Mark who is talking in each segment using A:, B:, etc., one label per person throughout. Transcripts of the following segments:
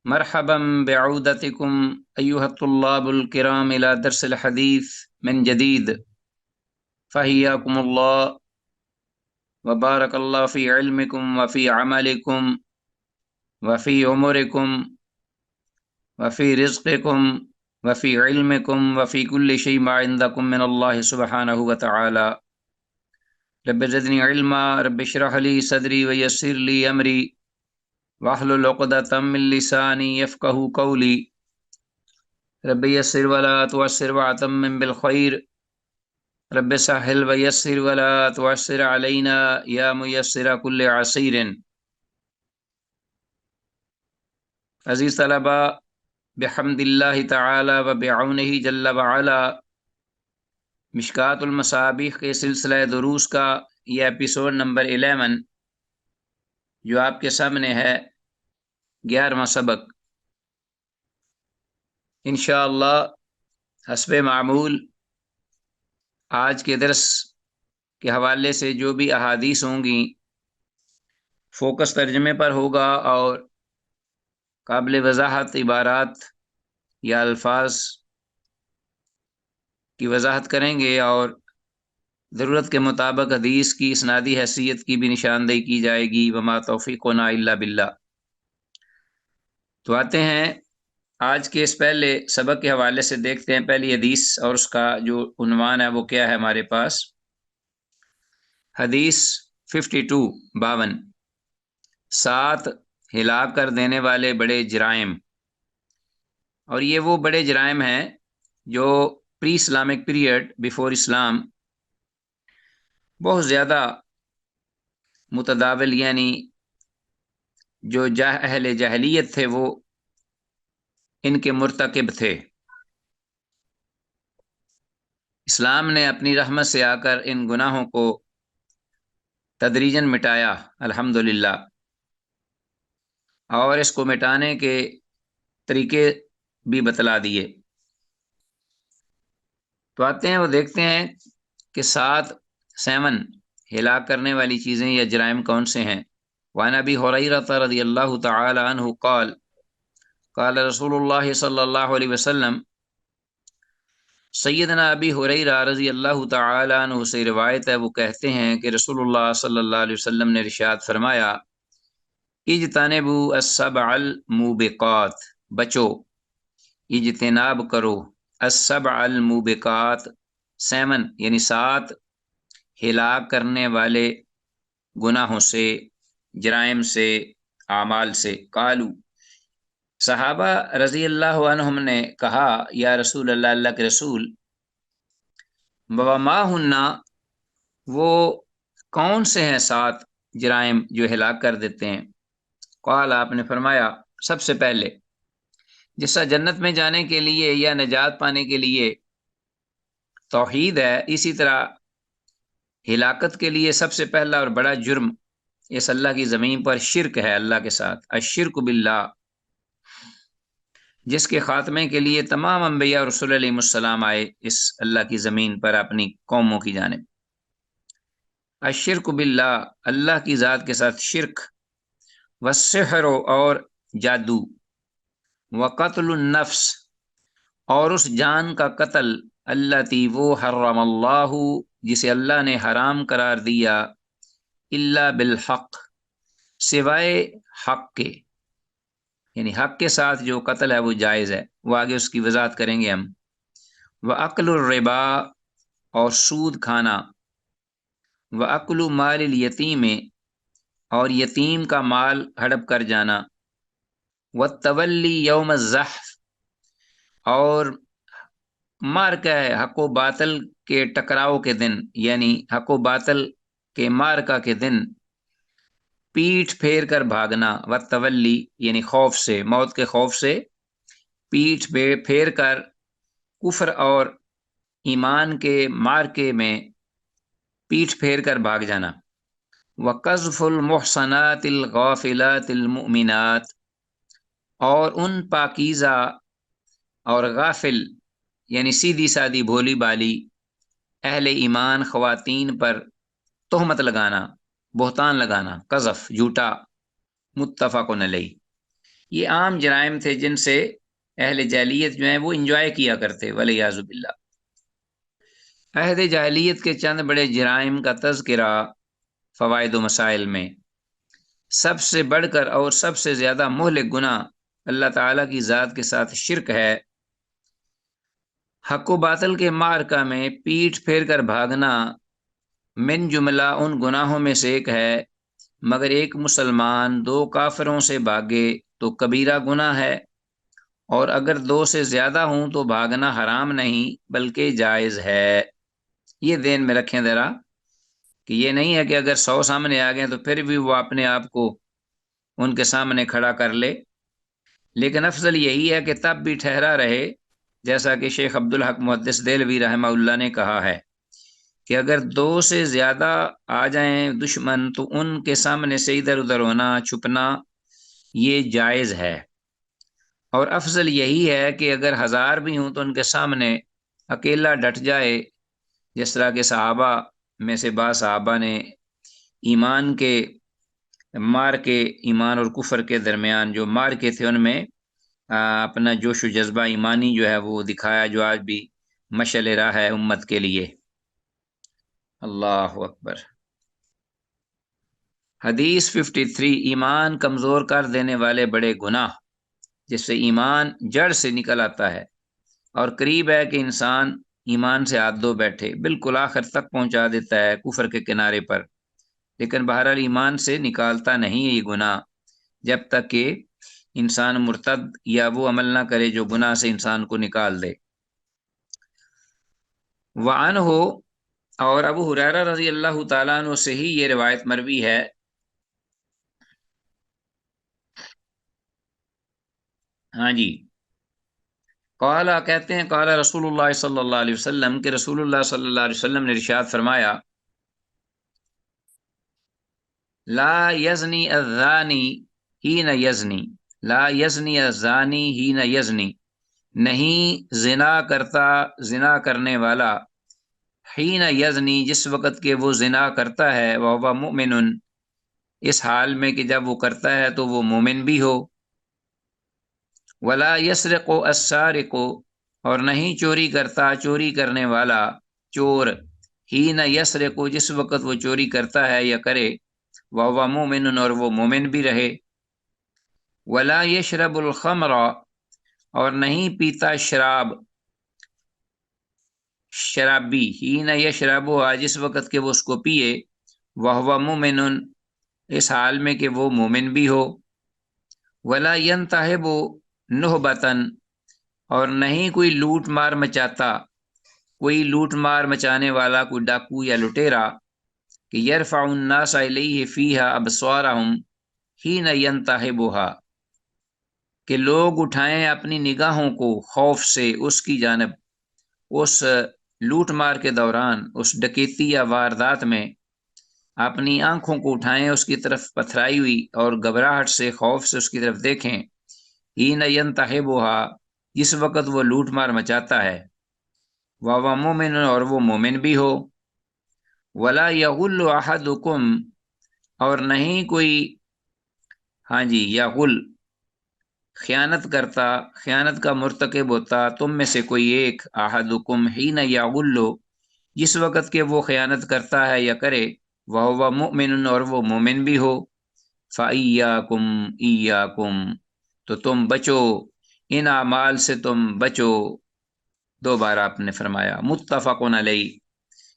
A: مرحبا بعودتكم أيها الطلاب الكرام إلى درس الحديث من جديد. فحياكم الله وبارك الله في علمكم وفي عملكم وفي عمركم وفي رزقكم وفي علمكم وفي كل شيء ما عندكم من الله سبحانه وتعالى. رب زدني علما رب اشرح لي صدري ويسر لي أمري واحلل عقدة من لساني يفقهوا قولي. رب يسر ولا تعسر وأتمم بالخير. رب سهل ويسر ولا تعسر علينا يا ميسر كل عسير. عزیز طلبہ، بحمد اللہ تعالی و بعونہ جل وعلا مشکات المصابیح کے سلسلہ دروس کا یہ ایپیسوڈ نمبر 11 جو آپ کے سامنے ہے، 11واں سبق انشاءاللہ حسب معمول آج کے درس کے حوالے سے جو بھی احادیث ہوں گی فوکس ترجمے پر ہوگا اور قابل وضاحت عبارات یا الفاظ کی وضاحت کریں گے اور ضرورت کے مطابق حدیث کی اسنادی حیثیت کی بھی نشاندہی کی جائے گی۔ وما توفیقنا الا باللہ۔ تو آتے ہیں آج کے اس پہلے سبق کے حوالے سے، دیکھتے ہیں پہلی حدیث اور اس کا جو عنوان ہے وہ کیا ہے ہمارے پاس۔ حدیث 52 7 ہلاک کر دینے والے بڑے جرائم۔ اور یہ وہ بڑے جرائم ہیں جو پری اسلامک پیریڈ بیفور اسلام بہت زیادہ متداول، یعنی جو اہل جاہلیت تھے وہ ان کے مرتکب تھے۔ اسلام نے اپنی رحمت سے آ کر ان گناہوں کو تدریجاً مٹایا الحمدللہ، اور اس کو مٹانے کے طریقے بھی بتلا دیے۔ تو آتے ہیں وہ دیکھتے ہیں کہ 7 ہلاک کرنے والی چیزیں یا جرائم کون سے ہیں۔ وعن ابی ہریرہ رضی اللہ تعالی عنہ قال قال رسول اللہ صلی اللہ علیہ وسلم۔ سیدنا ابی ہریرہ رضی اللہ تعالی عنہ سے روایت ہے، وہ کہتے ہیں کہ رسول اللہ صلی اللہ علیہ وسلم نے ارشاد فرمایا، اجتنبوا السبع الموبقات، بچو، اجتناب کرو، السبع الموبقات 7 یعنی 7 ہلاک کرنے والے گناہوں سے، جرائم سے، اعمال سے۔ قالو، صحابہ رضی اللہ عنہم نے کہا، یا رسول اللہ، اللہ کے رسول، وما ہننا، وہ کون سے ہیں 7 جرائم جو ہلاک کر دیتے ہیں؟ قال، آپ نے فرمایا، سب سے پہلے جیسا جنت میں جانے کے لیے یا نجات پانے کے لیے توحید ہے، اسی طرح ہلاکت کے لیے سب سے پہلا اور بڑا جرم اس اللہ کی زمین پر شرک ہے، اللہ کے ساتھ، الشرک باللہ، جس کے خاتمے کے لیے تمام انبیاء اور رسول علیہ السلام آئے اس اللہ کی زمین پر اپنی قوموں کی جانب۔ الشرک باللہ، اللہ کی ذات کے ساتھ شرک، والسحر، اور جادو، وقتل النفس، اور اس جان کا قتل، التی، وہ، حرم اللہ، جسے اللہ نے حرام قرار دیا، الا بالحق، سوائے حق کے، یعنی حق کے ساتھ جو قتل ہے وہ جائز ہے، وہ آگے اس کی وضاحت کریں گے ہم۔ وَأَكْلُ الرِّبَا، اور سود کھانا، وَأَكْلُ مَالِ الْيَتِيمِ، اور یتیم کا مال ہڑپ کر جانا، وَالتَّوَلِّي يَوْمَ الزَّحْفِ، اور مارکہ ہے حق و باطل کے ٹکراؤ کے دن، یعنی حق و باطل کے مارکہ کے دن پیٹھ پھیر کر بھاگنا، والتولی یعنی خوف سے، موت کے خوف سے پیٹھ پھیر کر کفر اور ایمان کے مارکے میں پیٹھ پھیر کر بھاگ جانا، وقذف المحصنات الغافلات المؤمنات، اور ان پاکیزہ اور غافل یعنی سیدھی سادی بھولی بالی اہل ایمان خواتین پر تہمت لگانا، بہتان لگانا، قذف، جھوٹا، متفق علیہ۔ یہ عام جرائم تھے جن سے اہل جاہلیت جو ہیں وہ انجوائے کیا کرتے، ولیعذ باللہ۔ عہد جاہلیت کے چند بڑے جرائم کا تذکرہ فوائد و مسائل میں۔ سب سے بڑھ کر اور سب سے زیادہ مہلک گناہ اللہ تعالیٰ کی ذات کے ساتھ شرک ہے۔ حق و باطل کے معرکہ میں پیٹھ پھیر کر بھاگنا من جملہ ان گناہوں میں سے ایک ہے، مگر ایک مسلمان دو کافروں سے بھاگے تو کبیرہ گناہ ہے، اور اگر دو سے زیادہ ہوں تو بھاگنا حرام نہیں بلکہ جائز ہے۔ یہ ذہن میں رکھیں ذرا کہ یہ نہیں ہے کہ اگر 100 سامنے آ گئے تو پھر بھی وہ اپنے آپ کو ان کے سامنے کھڑا کر لے، لیکن افضل یہی ہے کہ تب بھی ٹھہرا رہے، جیسا کہ شیخ عبدالحق محدث دہلوی رحمہ اللہ نے کہا ہے کہ اگر دو سے زیادہ آ جائیں دشمن تو ان کے سامنے سے ادھر ادھر ہونا، چھپنا، یہ جائز ہے، اور افضل یہی ہے کہ اگر 1000 بھی ہوں تو ان کے سامنے اکیلا ڈٹ جائے، جس طرح کے صحابہ میں سے بعض صحابہ نے ایمان کے مار کے، ایمان اور کفر کے درمیان جو مار کے تھے، ان میں اپنا جوش و جذبہ ایمانی جو ہے وہ دکھایا، جو آج بھی مشعل راہ ہے امت کے لیے۔ اللہ اکبر۔ حدیث 53، ایمان کمزور کر دینے والے بڑے گناہ، جس سے ایمان جڑ سے نکل آتا ہے، اور قریب ہے کہ انسان ایمان سے ہاتھ دھو بیٹھے، بالکل آخر تک پہنچا دیتا ہے کفر کے کنارے پر، لیکن بہرحال ایمان سے نکالتا نہیں ہے یہ گناہ، جب تک کہ انسان مرتد یا وہ عمل نہ کرے جو گناہ سے انسان کو نکال دے۔ وعنہ، اور ابو ہریرہ رضی اللہ تعالیٰ عنہ سے ہی یہ روایت مروی ہے، ہاں جی، قال کہتے ہیں قال رسول اللہ صلی اللہ علیہ وسلم، کہ رسول اللہ صلی اللہ علیہ وسلم نے ارشاد فرمایا، لا یزنی الزانی حین یزنی، لا یزنی الزانی حین یزنی، نہیں زنا کرتا زنا کرنے والا، حین یزنی جس وقت کہ وہ زنا کرتا ہے، وہو مؤمن اس حال میں کہ جب وہ کرتا ہے تو وہ مومن بھی ہو، ولا یسرق السارق، اور نہیں چوری کرتا چوری کرنے والا چور، حین یسرق جس وقت وہ چوری کرتا ہے یا کرے، وہو مؤمن اور وہ مومن بھی رہے، ولا یشرب الخمر، اور نہیں پیتا شراب، شرابی، حین یشرب جس وقت کہ وہ اس کو پیے، وہو مؤمن اس حال میں کہ وہ مومن بھی ہو، ولا ینتہب نہبتن، اور نہیں کوئی لوٹ مار مچاتا، کوئی لوٹ مار مچانے والا، کوئی ڈاکو یا لٹیرا، کہ یرفع الناس الیہ فیہا ابصارہم حین ینتہبھا، کہ لوگ اٹھائیں اپنی نگاہوں کو خوف سے اس کی جانب، اس لوٹ مار کے دوران، اس ڈکیتی یا واردات میں اپنی آنکھوں کو اٹھائیں اس کی طرف پتھرائی ہوئی، اور گھبراہٹ سے، خوف سے اس کی طرف دیکھیں، حین ینتہبھا جس وقت وہ لوٹ مار مچاتا ہے، وہو مومن اور وہ مومن بھی ہو، ولا یغل احدکم، اور نہیں کوئی، ہاں جی، یغل خیانت کرتا، خیانت کا مرتکب ہوتا تم میں سے کوئی ایک، احدکم حین یغل جس وقت کہ وہ خیانت کرتا ہے یا کرے، وہو مؤمن اور وہ مومن بھی ہو، فَإِيَّاكُمْ إِيَّاكُمْ تو تم بچو، ان اعمال سے تم بچو، دو بار آپ نے فرمایا، متفق علیہ،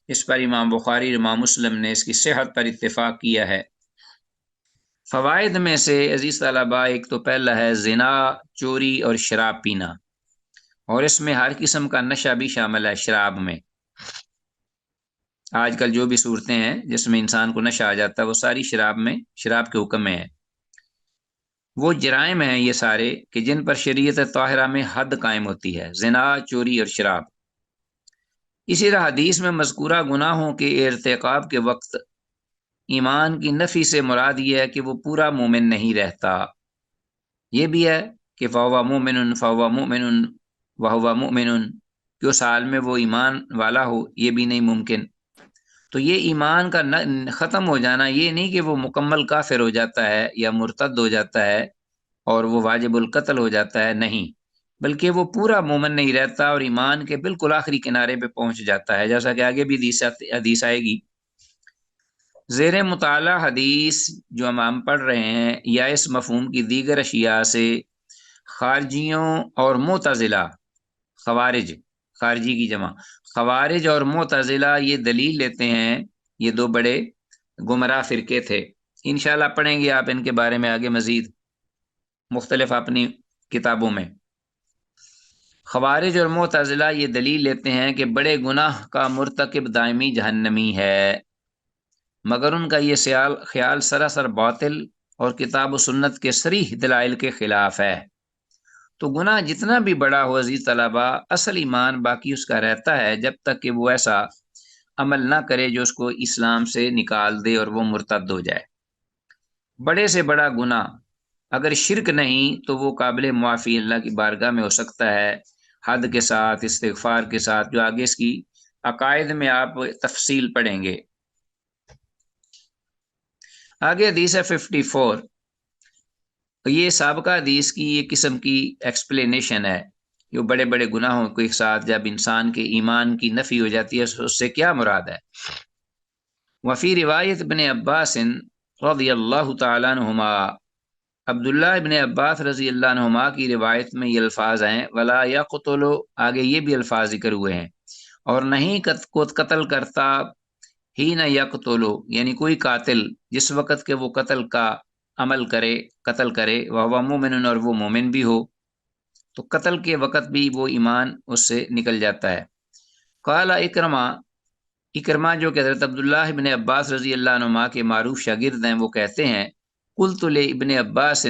A: اس پر امام بخاری، امام مسلم نے اس کی صحت پر اتفاق کیا ہے۔ فوائد میں سے عزیز طلباء، ایک تو پہلا ہے زنا، چوری اور شراب پینا، اور اس میں ہر قسم کا نشہ بھی شامل ہے۔ شراب میں آج کل جو بھی صورتیں ہیں جس میں انسان کو نشہ آ جاتا ہے، وہ ساری شراب میں، شراب کے حکم میں ہے۔ وہ جرائم ہیں یہ سارے کہ جن پر شریعت طاہرہ میں حد قائم ہوتی ہے، زنا، چوری اور شراب۔ اسی طرح حدیث میں مذکورہ گناہوں کے ارتکاب کے وقت ایمان کی نفی سے مراد یہ ہے کہ وہ پورا مومن نہیں رہتا۔ یہ بھی ہے کہ فَهُوَ مُؤْمِنٌ فَهُوَ مُؤْمِنٌ وَهُوَ مُؤْمِنٌ، کہ اس حال میں وہ ایمان والا ہو، یہ بھی نہیں ممکن۔ تو یہ ایمان کا ختم ہو جانا، یہ نہیں کہ وہ مکمل کافر ہو جاتا ہے یا مرتد ہو جاتا ہے، اور وہ واجب القتل ہو جاتا ہے، نہیں، بلکہ وہ پورا مومن نہیں رہتا اور ایمان کے بالکل آخری کنارے پہ پہنچ جاتا ہے، جیسا کہ آگے بھی حدیث آئے گی۔ زیر مطالعہ حدیث جو ہم پڑھ رہے ہیں، یا اس مفہوم کی دیگر اشیاء سے خارجیوں اور معتزلہ، خوارج، خارجی کی جمع، خوارج اور معتزلہ یہ دلیل لیتے ہیں، یہ دو بڑے گمراہ فرقے تھے، انشاءاللہ پڑھیں گے آپ ان کے بارے میں آگے مزید مختلف اپنی کتابوں میں۔ خوارج اور معتزلہ یہ دلیل لیتے ہیں کہ بڑے گناہ کا مرتکب دائمی جہنمی ہے، مگر ان کا یہ خیال سراسر باطل اور کتاب و سنت کے صریح دلائل کے خلاف ہے۔ تو گناہ جتنا بھی بڑا ہو عزیز طلبہ، اصل ایمان باقی اس کا رہتا ہے جب تک کہ وہ ایسا عمل نہ کرے جو اس کو اسلام سے نکال دے اور وہ مرتد ہو جائے۔ بڑے سے بڑا گناہ اگر شرک نہیں تو وہ قابل معافی اللہ کی بارگاہ میں ہو سکتا ہے، حد کے ساتھ، استغفار کے ساتھ، جو آگے اس کی عقائد میں آپ تفصیل پڑھیں گے۔ آگے حدیث ہے 54، یہ سابقہ حدیث کی ایک قسم کی ایکسپلینیشن ہے، جو بڑے بڑے گناہوں کے ساتھ جب انسان کے ایمان کی نفی ہو جاتی ہے اس سے کیا مراد ہے۔ وفی روایت ابن عباس رضی اللہ تعالیٰ عنہما، عبداللہ ابن عباس رضی اللہ عنہما کی روایت میں یہ الفاظ ہیں، ولا یقتل، آگے یہ بھی الفاظ ذکر ہوئے ہیں، اور نہیں قتل کرتا، ہی نہ یقتل، یعنی کوئی قاتل جس وقت کہ وہ قتل کا عمل کرے، قتل کرے، وہ مومن، اور وہ مومن بھی ہو، تو قتل کے وقت بھی وہ ایمان اس سے نکل جاتا ہے۔ قال اکرمہ جو کہ حضرت عبداللہ ابن عباس رضی اللہ عنہما کے معروف شاگرد ہیں، وہ کہتے ہیں، قلت لابن عباس،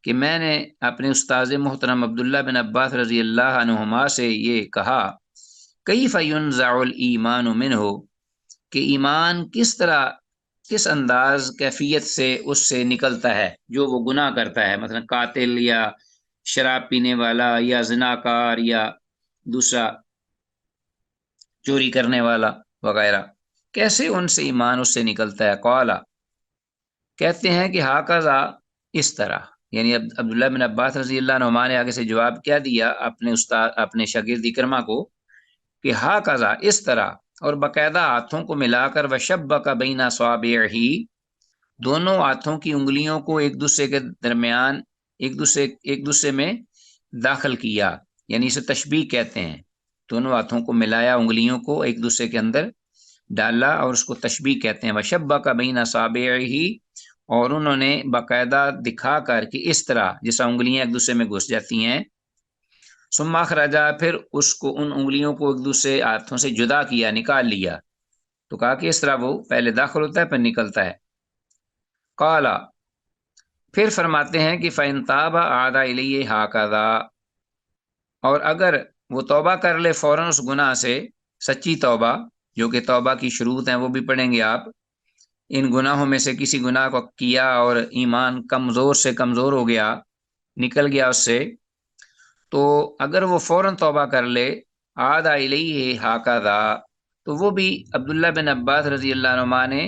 A: کہ میں نے اپنے استاذ محترم عبداللہ بن عباس رضی اللہ عنہما سے یہ کہا، کیف ینزع الایمان منہ، کہ ایمان کس طرح، کس انداز، کیفیت سے اس سے نکلتا ہے جو وہ گناہ کرتا ہے، مثلا قاتل یا شراب پینے والا یا زناکار یا دوسرا چوری کرنے والا وغیرہ، کیسے ان سے ایمان اس سے نکلتا ہے۔ قالا، کہتے ہیں کہ ہاکذا، اس طرح، یعنی عبداللہ بن عباس رضی اللہ عنہما نے آگے سے جواب کیا دیا اپنے استاد، اپنے شاگرد اکرمہ کو، کہ ہاکذا، اس طرح، اور باقاعدہ ہاتھوں کو ملا کر، وشبک بین اصابعہ، دونوں ہاتھوں کی انگلیوں کو ایک دوسرے کے درمیان، ایک دوسرے میں داخل کیا، یعنی اسے تشبیہ کہتے ہیں، دونوں ہاتھوں کو ملایا، انگلیوں کو ایک دوسرے کے اندر ڈالا، اور اس کو تشبیہ کہتے ہیں۔ وشبک بین اصابعہ، اور انہوں نے باقاعدہ دکھا کر کہ اس طرح جیسا انگلیاں ایک دوسرے میں گھس جاتی ہیں، ثم اخرجا، پھر اس کو، ان انگلیوں کو ایک دوسرے ہاتھوں سے جدا کیا، نکال لیا، تو کہا کہ اس طرح وہ پہلے داخل ہوتا ہے پھر نکلتا ہے۔ قالا، پھر فرماتے ہیں کہ فَإِن تَابَ عَادَ إِلَيْهِ هَكَذَا، اور اگر وہ توبہ کر لے فوراً اس گناہ سے، سچی توبہ، جو کہ توبہ کی شروط ہیں وہ بھی پڑھیں گے آپ، ان گناہوں میں سے کسی گناہ کو کیا اور ایمان کمزور سے کمزور ہو گیا، نکل گیا اس سے، تو اگر وہ فوراً توبہ کر لے، عاد الیہ ہاکذا، تو وہ بھی عبداللہ بن عباس رضی اللہ عنہما نے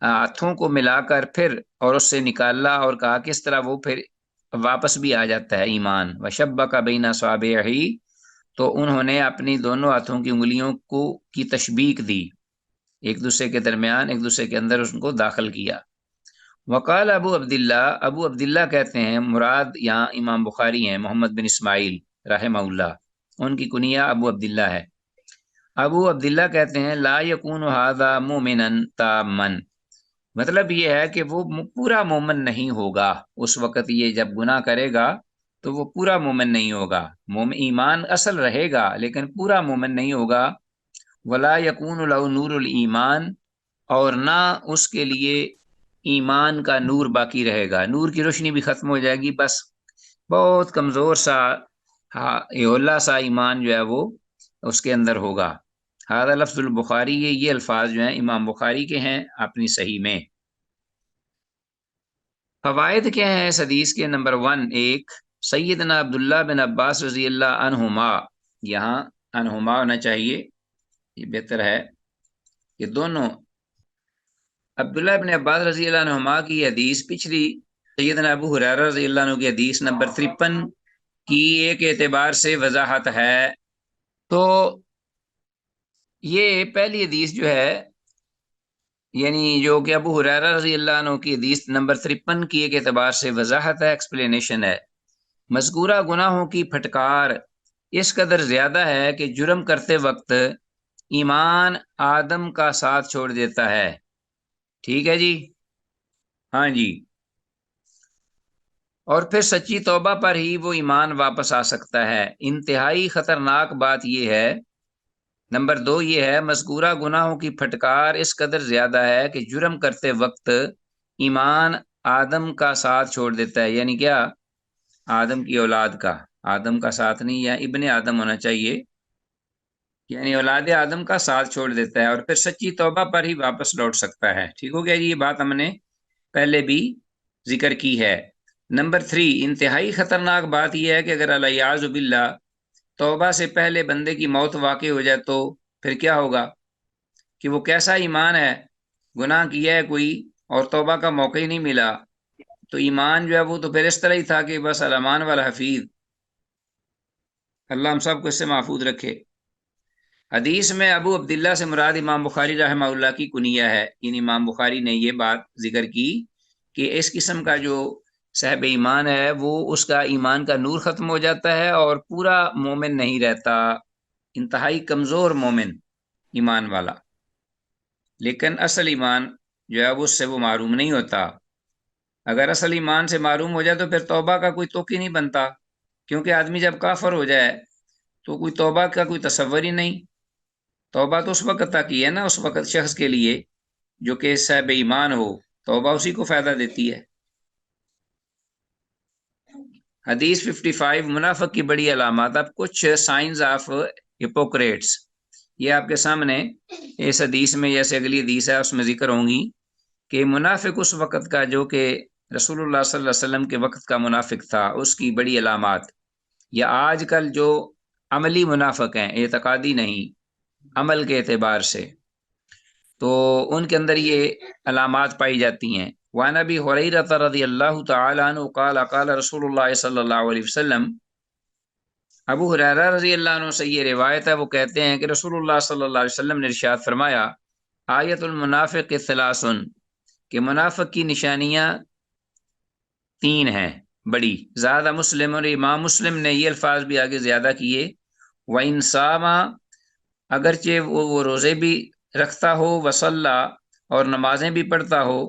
A: ہاتھوں کو ملا کر پھر اور اس سے نکالا، اور کہا کس طرح وہ پھر واپس بھی آ جاتا ہے ایمان۔ وشبک بین اصابعہ، تو انہوں نے اپنی دونوں ہاتھوں کی انگلیوں کو کی تشبیک دی، ایک دوسرے کے درمیان، ایک دوسرے کے اندر اس کو داخل کیا۔ وقال ابو عبداللہ، ابو عبداللہ کہتے ہیں، مراد یہاں امام بخاری ہیں، محمد بن اسماعیل رحمہ اللہ، ان کی کنیہ ابو عبداللہ ہے۔ ابو عبداللہ کہتے ہیں، لا یکون ھذا مومنا تاما، مطلب یہ ہے کہ وہ پورا مومن نہیں ہوگا اس وقت، یہ جب گناہ کرے گا تو وہ پورا مومن نہیں ہوگا، ایمان اصل رہے گا لیکن پورا مومن نہیں ہوگا۔ ولا یکون لہ نور الایمان، اور نہ اس کے لیے ایمان کا نور باقی رہے گا، نور کی روشنی بھی ختم ہو جائے گی، بس بہت کمزور سا اللہ سا ایمان جو ہے وہ اس کے اندر ہوگا۔ ہذا لفظ البخاری، یہ الفاظ جو ہیں امام بخاری کے ہیں اپنی صحیح میں۔ فوائد کیا ہیں اس حدیث کے؟ نمبر 1، ایک، سیدنا عبداللہ بن عباس رضی اللہ عنہما، یہاں عنہما ہونا چاہیے، یہ بہتر ہے کہ دونوں، عبداللہ بن عباس رضی اللہ عنہما کی حدیث پچھلی سیدنا ابو ہریرہ رضی اللہ عنہ کی حدیث نمبر 53 کی ایک اعتبار سے وضاحت ہے۔ تو یہ پہلی حدیث جو ہے، یعنی جو کہ ابو ہریرہ رضی اللہ عنہ کی حدیث نمبر 53 کی ایک اعتبار سے وضاحت ہے، ایکسپلینیشن ہے۔ مذکورہ گناہوں کی پھٹکار اس قدر زیادہ ہے کہ جرم کرتے وقت ایمان آدم کا ساتھ چھوڑ دیتا ہے۔ ٹھیک ہے جی، ہاں جی، اور پھر سچی توبہ پر ہی وہ ایمان واپس آ سکتا ہے۔ انتہائی خطرناک بات یہ ہے، نمبر 2 یہ ہے، مذکورہ گناہوں کی پھٹکار اس قدر زیادہ ہے کہ جرم کرتے وقت ایمان آدم کا ساتھ چھوڑ دیتا ہے۔ یعنی کیا؟ آدم کی اولاد کا، آدم کا ساتھ نہیں، یا ابن آدم ہونا چاہیے، یعنی اولاد آدم کا ساتھ چھوڑ دیتا ہے، اور پھر سچی توبہ پر ہی واپس لوٹ سکتا ہے۔ ٹھیک ہو گیا جی، یہ بات ہم نے پہلے بھی ذکر کی ہے۔ نمبر 3، انتہائی خطرناک بات یہ ہے کہ اگر الیاذ باللہ توبہ سے پہلے بندے کی موت واقع ہو جائے تو پھر کیا ہوگا؟ کہ وہ کیسا ایمان ہے، گناہ کیا ہے کوئی اور توبہ کا موقع ہی نہیں ملا، تو ایمان جو ہے وہ تو پھر اس طرح ہی تھا کہ بس الامان والحفیظ۔ اللہ ہم سب کو اس سے محفوظ رکھے۔ حدیث میں ابو عبداللہ سے مراد امام بخاری رحمہ اللہ کی کنیہ ہے، یعنی امام بخاری نے یہ بات ذکر کی کہ اس قسم کا جو صاحب ایمان ہے وہ اس کا ایمان کا نور ختم ہو جاتا ہے اور پورا مومن نہیں رہتا، انتہائی کمزور مومن ایمان والا، لیکن اصل ایمان جو ہے اس سے وہ معروم نہیں ہوتا۔ اگر اصل ایمان سے معروم ہو جائے تو پھر توبہ کا کوئی توقع نہیں بنتا، کیونکہ آدمی جب کافر ہو جائے تو کوئی توبہ کا کوئی تصور ہی نہیں۔ توبہ تو اس وقت تک ہی ہے نا، اس وقت شخص کے لیے جو کہ صاحب ایمان ہو، توبہ اسی کو فائدہ دیتی ہے۔ حدیث 55، منافق کی بڑی علامات۔ اب کچھ سائنز آف ہپوکریٹس، یہ آپ کے سامنے اس حدیث میں، جیسے اگلی حدیث ہے اس میں ذکر ہوں گی کہ منافق اس وقت کا جو کہ رسول اللہ صلی اللہ علیہ وسلم کے وقت کا منافق تھا، اس کی بڑی علامات، یا آج کل جو عملی منافق ہیں، اعتقادی نہیں، عمل کے اعتبار سے، تو ان کے اندر یہ علامات پائی جاتی ہیں۔ وعن ابی ہریرہ رضی اللہ تعالی عنہ قال قال رسول اللہ صلی اللہ علیہ وسلم، ابو ہریرہ رضی اللہ عنہ سے یہ روایت ہے، وہ کہتے ہیں کہ رسول اللہ صلی اللہ علیہ وسلم نے ارشاد فرمایا، آیت المنافق ثلاث، کہ منافق کی نشانیاں 3 ہیں بڑی۔ زیادہ مسلم، اور امام مسلم نے یہ الفاظ بھی آگے زیادہ کیے، وَإِنْ صَامَ، اگرچہ وہ روزے بھی رکھتا ہو، وصلّى، اور نمازیں بھی پڑھتا ہو،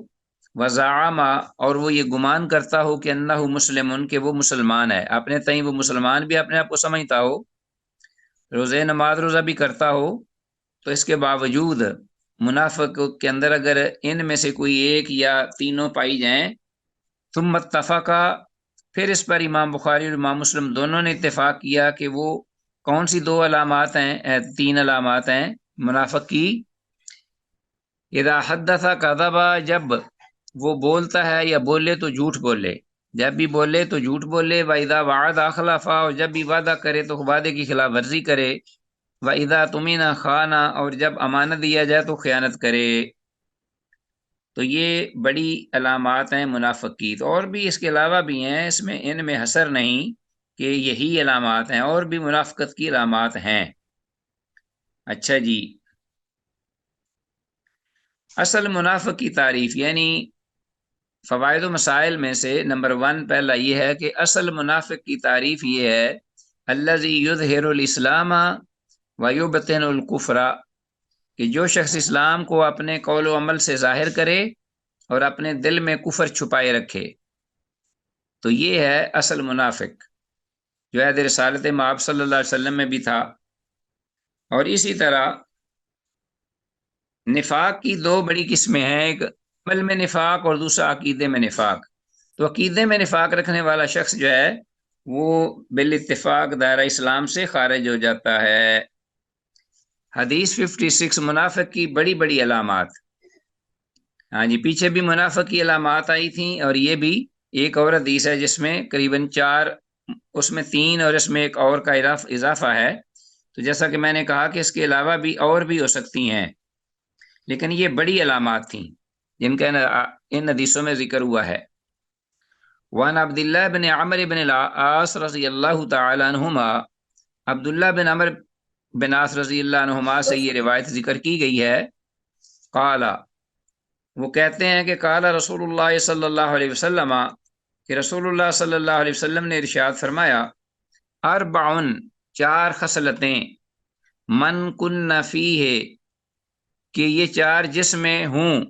A: وزعم، اور وہ یہ گمان کرتا ہو کہ انہ مسلم، کہ وہ مسلمان ہے، اپنے تئیں وہ مسلمان بھی اپنے آپ کو سمجھتا ہو، روزے نماز روزہ بھی کرتا ہو، تو اس کے باوجود منافق کے اندر اگر ان میں سے کوئی ایک یا تینوں پائی جائیں، ثم اتفقا، پھر اس پر امام بخاری اور امام مسلم دونوں نے اتفاق کیا کہ وہ کون سی 2 علامات ہیں، 3 علامات ہیں منافق کی۔ اذا حدث کذب، جب وہ بولتا ہے یا بولے تو جھوٹ بولے، جب بھی بولے تو جھوٹ بولے، واذا وعد اخلف، اور جب بھی وعدہ کرے تو وعدے کی خلاف ورزی کرے، واذا اؤتمن خان، اور جب امانت دیا جائے تو خیانت کرے۔ تو یہ بڑی علامات ہیں منافق کی، تو اور بھی اس کے علاوہ بھی ہیں، اس میں ان میں حصر نہیں کہ یہی علامات ہیں، اور بھی منافقت کی علامات ہیں۔ اچھا جی، اصل منافق کی تعریف، یعنی فوائد و مسائل میں سے نمبر 1 پہلا یہ ہے کہ اصل منافق کی تعریف یہ ہے، الذی یظہر الاسلام ویبطن الکفر، کہ جو شخص اسلام کو اپنے قول و عمل سے ظاہر کرے اور اپنے دل میں کفر چھپائے رکھے، تو یہ ہے اصل منافق، جو عہد رسالت مآب صلی اللہ علیہ وسلم میں بھی تھا۔ اور اسی طرح نفاق کی 2 بڑی قسمیں ہیں، ایک عمل میں نفاق اور دوسرا عقیدے میں نفاق۔ تو عقیدے میں نفاق رکھنے والا شخص جو ہے وہ بالاتفاق دائرہ اسلام سے خارج ہو جاتا ہے۔ حدیث 56، منافق کی بڑی بڑی علامات۔ ہاں جی، پیچھے بھی منافق کی علامات آئی تھیں، اور یہ بھی ایک اور حدیث ہے جس میں قریباً 4، اس میں 3 اور اس میں ایک اور کا اضافہ ہے، تو جیسا کہ میں نے کہا کہ اس کے علاوہ بھی اور بھی ہو سکتی ہیں، لیکن یہ بڑی علامات تھیں جن کا ان حدیثوں میں ذکر ہوا ہے۔ وان عبداللہ بن عمر بن العاص رضی اللہ تعالی عنہما، عبداللہ بن عمر بن عاص رضی اللہ عنہما سے یہ روایت ذکر کی گئی ہے، قال، وہ کہتے ہیں کہ قال رسول اللہ صلی اللہ علیہ وسلم، کہ رسول اللہ صلی اللہ علیہ وسلم نے ارشاد فرمایا، اربعن، چار خصلتیں، من کن فیہ، کہ یہ چار جس میں ہوں،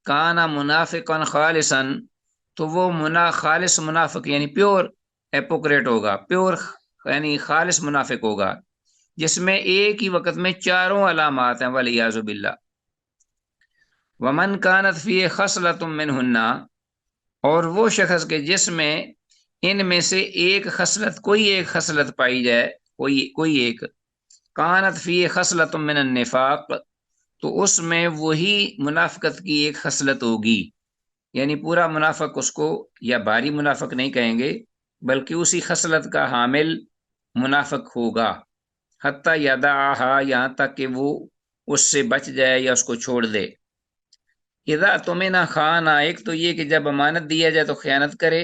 A: کانا منافقا خالصا، تو وہ خالص منافق یعنی پیور ایپوکریٹ ہوگا، پیور یعنی خالص منافق ہوگا، جس میں ایک ہی وقت میں چاروں علامات ہیں، والعیاذ باللہ۔ ومن کانت فیہ خصلۃ منہن، اور وہ شخص کے جس میں ان میں سے ایک خصلت، کوئی ایک خصلت پائی جائے، کوئی ایک، کانت فیہ خصلۃ من النفاق، تو اس میں وہی منافقت کی ایک خصلت ہوگی، یعنی پورا منافق اس کو، یا بھاری منافق نہیں کہیں گے، بلکہ اسی خصلت کا حامل منافق ہوگا، حتی یدعہا، یہاں تک کہ وہ اس سے بچ جائے یا اس کو چھوڑ دے۔ اذا تمنا خانا، ایک تو یہ کہ جب امانت دیا جائے تو خیانت کرے،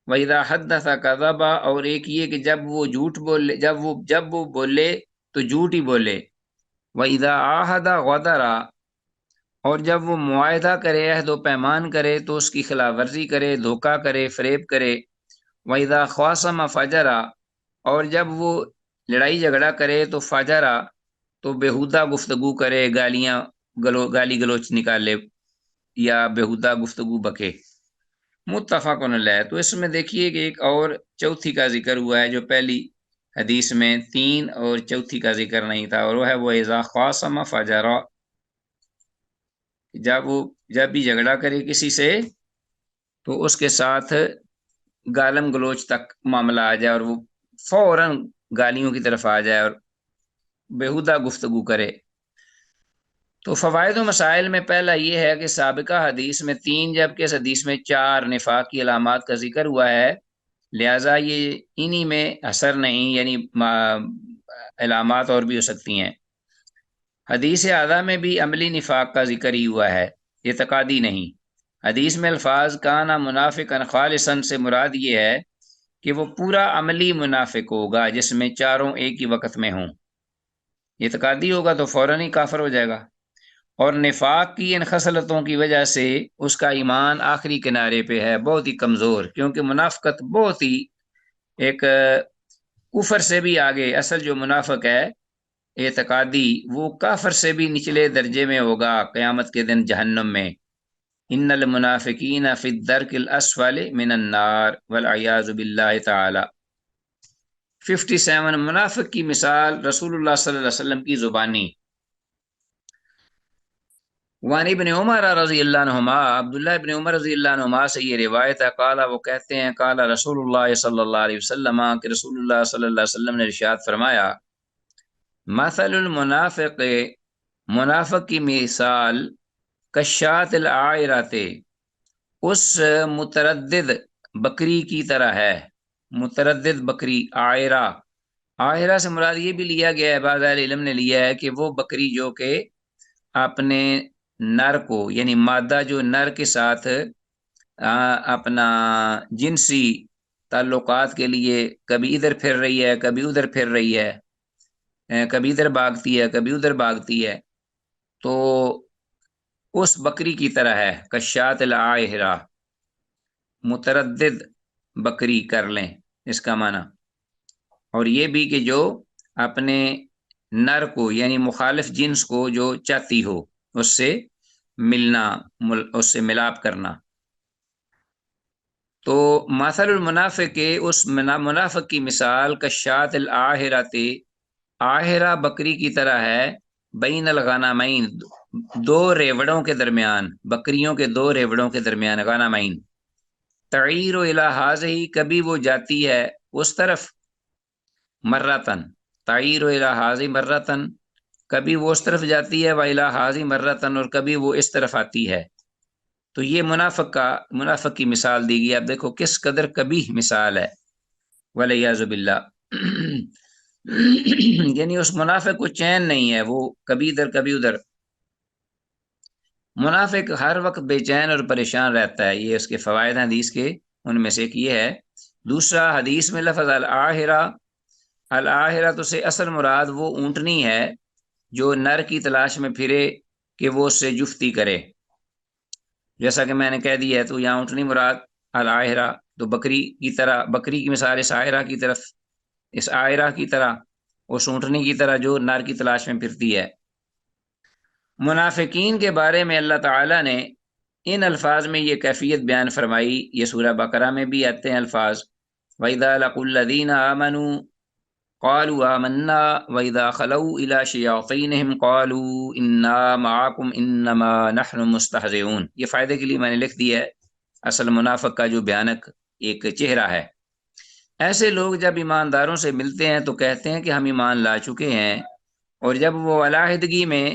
A: وَإِذَا حَدَّثَ كَذَبَ، اور ایک یہ کہ جب وہ جھوٹ بولے، جب وہ بولے تو جھوٹ ہی بولے، وَإِذَا عَاهَدَ غَدَرَ، اور جب وہ معاہدہ کرے، عہد و پیمان کرے تو اس کی خلاف ورزی کرے، دھوکہ کرے، فریب کرے، وَإِذَا خَاصَمَ فَجَرَ، اور جب وہ لڑائی جھگڑا کرے تو فجرا، تو بےہودہ گفتگو کرے، گالی گلوچ نکالے یا بےہودہ گفتگو بکے۔ متفق علیہ۔ تو اس میں دیکھیے کہ ایک اور چوتھی کا ذکر ہوا ہے جو پہلی حدیث میں تین اور چوتھی کا ذکر نہیں تھا، اور وہ ہے وہ اذا خاصم فجرا، جب بھی جھگڑا کرے کسی سے تو اس کے ساتھ گالم گلوچ تک معاملہ آ جائے، اور وہ فوراً گالیوں کی طرف آ جائے اور بےہودہ گفتگو کرے۔ تو فوائد و مسائل میں پہلا یہ ہے کہ سابقہ حدیث میں تین جبکہ اس حدیث میں چار نفاق کی علامات کا ذکر ہوا ہے، لہٰذا یہ انہی میں اثر نہیں، یعنی علامات اور بھی ہو سکتی ہیں۔ حدیث اعلیٰ میں بھی عملی نفاق کا ذکر ہی ہوا ہے، اعتقادی نہیں۔ حدیث میں الفاظ کانا منافقا خالصا سے مراد یہ ہے کہ وہ پورا عملی منافق ہوگا جس میں چاروں ایک ہی وقت میں ہوں، اعتقادی ہوگا تو فوراً ہی کافر ہو جائے گا، اور نفاق کی ان خصلتوں کی وجہ سے اس کا ایمان آخری کنارے پہ ہے، بہت ہی کمزور، کیونکہ منافقت بہت ہی ایک کفر سے بھی آگے، اصل جو منافق ہے اعتقادی، وہ کافر سے بھی نچلے درجے میں ہوگا قیامت کے دن جہنم میں۔ ان المنافقین فی الدرک الاسفل من النار والعیاذ باللہ تعالی۔ 57 منافق کی مثال رسول اللہ صلی اللہ علیہ وسلم کی زبانی۔ وان ابن عمر رضی اللہ عنہما، عبداللہ ابن عمر رضی اللہ عنہما سے یہ روایت ہے، قال، وہ کہتے ہیں، قال رسول اللہ صلی اللہ علیہ وسلم، کہ رسول اللہ صلی اللہ علیہ وسلم نے ارشاد فرمایا، مثل المنافق، منافق کی مثال، کشات العائرات، اس متردد بکری کی طرح ہے، متردد بکری، عائرہ سے مراد یہ بھی لیا گیا ہے، بعض اہل علم نے لیا ہے کہ وہ بکری جو کہ اپنے نر کو، یعنی مادہ جو نر کے ساتھ اپنا جنسی تعلقات کے لیے کبھی ادھر پھر رہی ہے، کبھی ادھر پھر رہی ہے، کبھی ادھر بھاگتی ہے، کبھی ادھر بھاگتی ہے، تو اس بکری کی طرح ہے، کشات العائرہ، متردد بکری کر لیں اس کا معنی، اور یہ بھی کہ جو اپنے نر کو یعنی مخالف جنس کو جو چاہتی ہو اس سے ملنا، اس سے ملاپ کرنا۔ تو مثل المنافق کے اس منافق کی مثال کشات العاہرات، آہرہ بکری کی طرح ہے، بین الغنمین، دو ریوڑوں کے درمیان، بکریوں کے دو ریوڑوں کے درمیان، غنمین، تعیر الی ہذہ، کبھی وہ جاتی ہے اس طرف، مرتن، تعیر الی ہذہ مرتن، کبھی وہ اس طرف جاتی ہے، وَإِلَى هَذِهِ مرتن، اور کبھی وہ اس طرف آتی ہے۔ تو یہ منافق کی مثال دی گئی، اب دیکھو کس قدر قبیح مثال ہے، وَالْعِيَاذُ بِاللَّهِ یعنی اس منافق کو چین نہیں ہے، وہ کبھی ادھر کبھی ادھر، منافق ہر وقت بے چین اور پریشان رہتا ہے، یہ اس کے فوائد ہیں حدیث کے۔ ان میں سے ایک یہ ہے۔ دوسرا حدیث میں لفظ الآہرہ، الآہرہ تو سے اصل مراد وہ اونٹنی ہے جو نر کی تلاش میں پھرے کہ وہ اس سے جفتی کرے، جیسا کہ میں نے کہہ دیا ہے۔ تو یہاں اونٹنی مراد الآہرہ، تو بکری کی طرح، بکری کی مثال اس آہرہ کی طرف، اس آہرہ کی طرح، اس اونٹنی کی طرح جو نر کی تلاش میں پھرتی ہے۔ منافقین کے بارے میں اللہ تعالیٰ نے ان الفاظ میں یہ کیفیت بیان فرمائی، یہ سورہ بقرہ میں بھی آتے ہیں الفاظ، وَإِذَا لَقُوا الَّذِينَ آمَنُوا قَالُوا آمَنَّا وَإِذَا خَلَوْا إِلَىٰ شَيَاطِينِهِمْ قَالُوا إِنَّا مَعَكُمْ إِنَّمَا نَحْنُ مُسْتَهْزِئُونَ۔ یہ فائدے کے لیے میں نے لکھ دیا ہے، اصل منافق کا جو بھیانک ایک چہرہ ہے۔ ایسے لوگ جب ایمانداروں سے ملتے ہیں تو کہتے ہیں کہ ہم ایمان لا چکے ہیں، اور جب وہ علیحدگی میں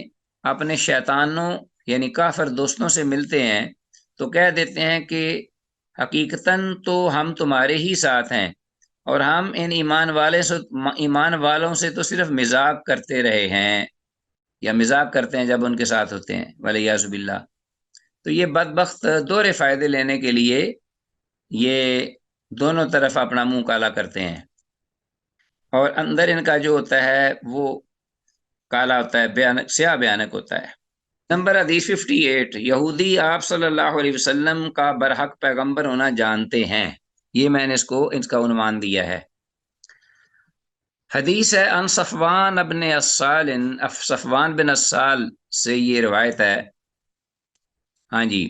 A: اپنے شیطانوں یعنی کافر دوستوں سے ملتے ہیں تو کہہ دیتے ہیں کہ حقیقتاً تو ہم تمہارے ہی ساتھ ہیں، اور ہم ان ایمان والوں سے تو صرف مذاق کرتے رہے ہیں، یا مذاق کرتے ہیں جب ان کے ساتھ ہوتے ہیں، ولیعذ باللہ۔ تو یہ بدبخت دور فائدے لینے کے لیے یہ دونوں طرف اپنا منہ کالا کرتے ہیں، اور اندر ان کا جو ہوتا ہے وہ کالا ہوتا ہے، بیانک، سیاہ بیانک ہوتا ہے۔ نمبر حدیث 58، یہودی آپ صلی اللہ علیہ وسلم کا برحق پیغمبر ہونا جانتے ہیں، یہ میں نے اس کا عنوان دیا ہے۔ حدیث ہے ان صفوان ابن السال، صفوان بن السال سے یہ روایت ہے، ہاں جی،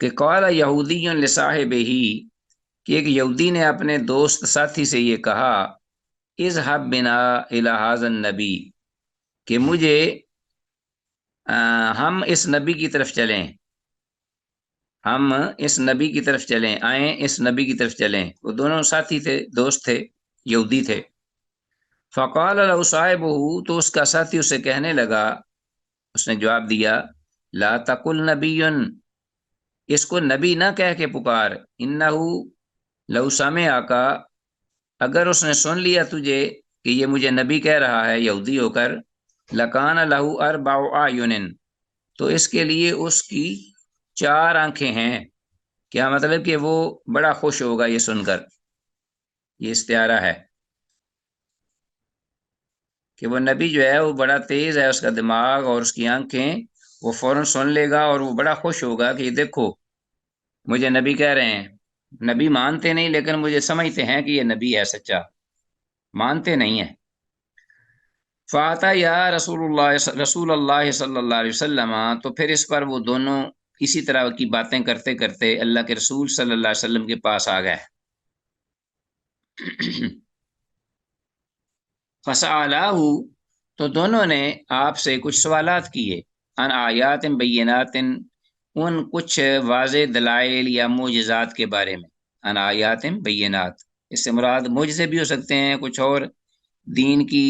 A: کہ قال یہودی لصاحبہ، کہ ایک یہودی نے اپنے دوست ساتھی سے یہ کہا، اذهب بنا الی ھذا النبی، کہ مجھے ہم اس نبی کی طرف چلیں، ہم اس نبی کی طرف چلیں، آئیں اس نبی کی طرف چلیں۔ وہ دونوں ساتھی تھے، دوست تھے، یہودی تھے۔ فقال له صاحبہ، تو اس کا ساتھی اسے کہنے لگا، اس نے جواب دیا، لا تقل نبی، اس کو نبی نہ کہہ کے پکار، انہ لو سمعک، اگر اس نے سن لیا تجھے کہ یہ مجھے نبی کہہ رہا ہے یہودی ہو کر، لکان لہ اربع اعین، تو اس کے لیے اس کی 4 آنکھیں ہیں۔ کیا مطلب کہ وہ بڑا خوش ہوگا یہ سن کر، یہ استعارہ ہے کہ وہ نبی جو ہے وہ بڑا تیز ہے، اس کا دماغ اور اس کی آنکھیں، وہ فوراً سن لے گا اور وہ بڑا خوش ہوگا کہ یہ دیکھو مجھے نبی کہہ رہے ہیں۔ نبی مانتے نہیں لیکن مجھے سمجھتے ہیں کہ یہ نبی ہے سچا، مانتے نہیں ہیں۔ فاتا یا رسول اللہ صلی اللہ علیہ وسلم، تو پھر اس پر وہ دونوں اسی طرح کی باتیں کرتے کرتے اللہ کے رسول صلی اللہ علیہ وسلم کے پاس آ گئے۔ فسألہ، تو دونوں نے آپ سے کچھ سوالات کیے، ان آیات بینات، ان کچھ واضح دلائل یا معجزات کے بارے میں، ان آیات بینات، اس سے مراد معجزے بھی ہو سکتے ہیں، کچھ اور دین کی